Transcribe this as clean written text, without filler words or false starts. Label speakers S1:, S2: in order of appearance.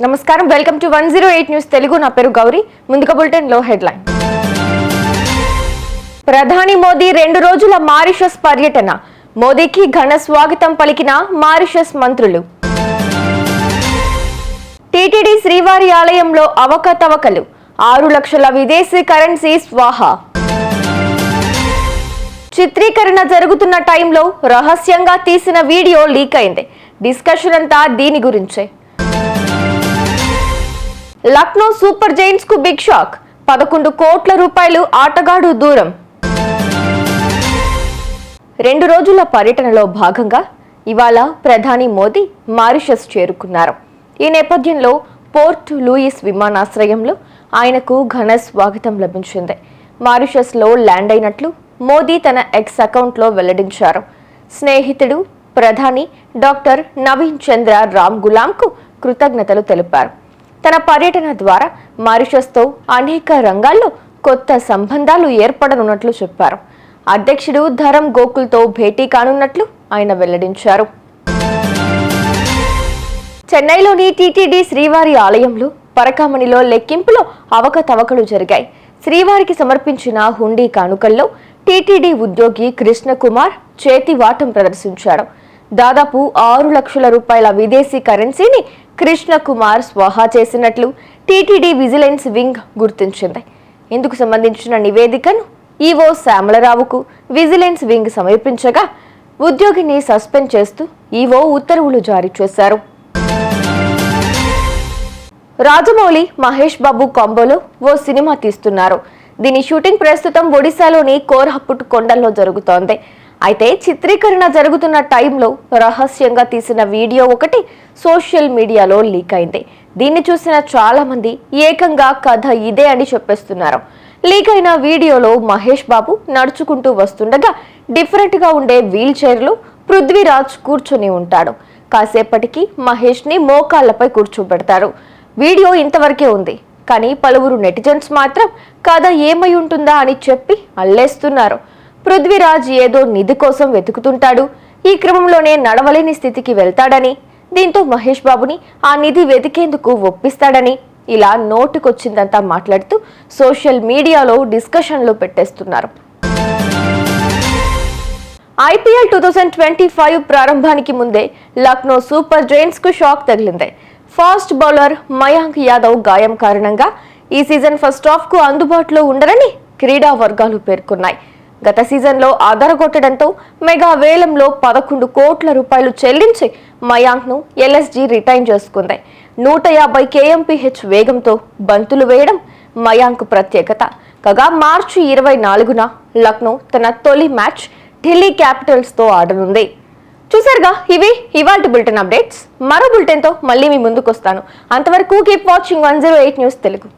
S1: నమస్కారం welcome to 108 news Telugu నా పేరు గౌరీ ముందుగా బులెటిన్ లో హెడ్లైన్ ప్రధాని మోదీ 2 రోజుల మారిషస్ పర్యటన మోదీకి ఘన స్వాగతం పలికిన మారిషస్ మంత్రులు టీటీడీ శ్రీవారి ఆలయంలో అవకతవకలు 6 లక్షల విదేశీ కరెన్సీ స్వాహా చిత్రీకరణ జరుగుతున్న టైంలో రహస్యంగా తీసిన వీడియో లీక్ అయింది డిస్కషన్ అంతా దీని గురించే లక్నో సూపర్ జైంట్స్ కు బిగ్ షాక్ 11 కోట్ల రూపాయలు ఆటగాడు దూరం 2 రోజుల పర్యటనలో భాగంగా ఇవాళ ప్రధాని మోదీ మారిషస్ చేరుకున్నారు. ఈ నేపథ్యంలో పోర్ట్ లూయిస్ విమానాశ్రయంలో ఆయనకు ఘన స్వాగతం లభించింది. మారిషస్ లో ల్యాండ్ అయినట్లు మోదీ తన ఎక్స్ అకౌంట్లో వెల్లడించారు. స్నేహితుడు ప్రధాని డాక్టర్ నవీన్ చంద్ర రామ్ గులాంకు కృతజ్ఞతలు తెలిపారు. తన పర్యటన ద్వారా మారిషస్తో అనేక రంగాల్లో కొత్త సంబంధాలు ఏర్పడనున్నట్లు చెప్పారు. అధ్యక్షుడు ధరమ్ గోకుల్తో భేటీ కానున్నట్లు ఆయన వెల్లడించారు. చెన్నైలోని టీటీడీ శ్రీవారి ఆలయంలో పరకామణిలో లెక్కింపులో అవకతవకలు జరిగాయి. శ్రీవారికి సమర్పించిన హుండీ కానుకల్లో టీటీడీ ఉద్యోగి కృష్ణకుమార్ చేతివాటం ప్రదర్శించాడు. దాదాపు 6 లక్షల రూపాయల విదేశీ కరెన్సీని కృష్ణకుమార్ స్వాహా చేసినట్లు టీటీడీ విజిలెన్స్ వింగ్ గుర్తించింది. ఇందుకు సంబంధించిన నివేదికను ఈవో శ్యామలరావుకు విజిలెన్స్ వింగ్ సమర్పించగా ఉద్యోగిని సస్పెండ్ చేస్తూ ఈవో ఉత్తర్వులు జారీ చేశారు. రాజమౌళి మహేష్ బాబు కాంబోలో ఓ సినిమా తీస్తున్నారు. దీని షూటింగ్ ప్రస్తుతం ఒడిశాలోని కోరాపుట్ కొండల్లో జరుగుతోంది. అయితే చిత్రీకరణ జరుగుతున్న టైంలో రహస్యంగా తీసిన వీడియో ఒకటి సోషల్ మీడియాలో లీక్ అయింది. దీన్ని చూసిన చాలా మంది ఏకంగా కథ ఇదే అని చెప్పేస్తున్నారు. లీక్ అయిన వీడియోలో మహేష్ బాబు నడుచుకుంటూ వస్తుండగా డిఫరెంట్ గా ఉండే వీల్ చైర్లో పృథ్వీరాజ్ కూర్చొని ఉంటాడు. కాసేపటికి మహేష్ ని మోకాళ్లపై కూర్చోబెడతారు. వీడియో ఇంతవరకే ఉంది. కానీ పలువురు నెటిజన్స్ మాత్రం కథ ఏమై ఉంటుందా అని చెప్పి అల్లేస్తున్నారు. పృథ్వీరాజ్ ఏదో నిధి కోసం వెతుకుతుంటాడు. ఈ క్రమంలోనే నడవలేని స్థితికి వెళ్తాడని, దీంతో మహేష్ బాబుని ఆ నిధి వెతికేందుకు ఒప్పిస్తాడని ఇలా నోటుకొచ్చిందంతా మాట్లాడుతూ సోషల్ మీడియాలో డిస్కషన్లు పెట్టేస్తున్నారు. ఐపీఎల్ 2025 ప్రారంభానికి ముందే లక్నో సూపర్ జైంట్స్ కు షాక్ తగిలింది. ఫాస్ట్ బౌలర్ మయాంక్ యాదవ్ గాయం కారణంగా ఈ సీజన్ ఫస్ట్ హాఫ్ కు అందుబాటులో ఉండరని క్రీడా వర్గాలు పేర్కొన్నాయి. గత సీజన్లో ఆధారగొట్టడంతో మెగా వేలంలో 11 కోట్ల రూపాయలు చెల్లించి మయాంక్ ను ఎల్ఎస్జీ రిటైన్ చేసుకుంది. 150 kmph వేగంతో బంతులు వేయడం మయాంక్ ప్రత్యేకత. కాగా మార్చి 24న లక్నో తన తొలి మ్యాచ్ ఢిల్లీ క్యాపిటల్స్ తో ఆడనుంది. చూసారుగా, ఇవి ఇవాల్టి బులెటిన్ అప్డేట్స్. మరో బులెటిన్ తో మళ్ళీ మీ ముందుకు వస్తాను. అంతవరకు కీప్ వాచింగ్ 108 న్యూస్ తెలుగు.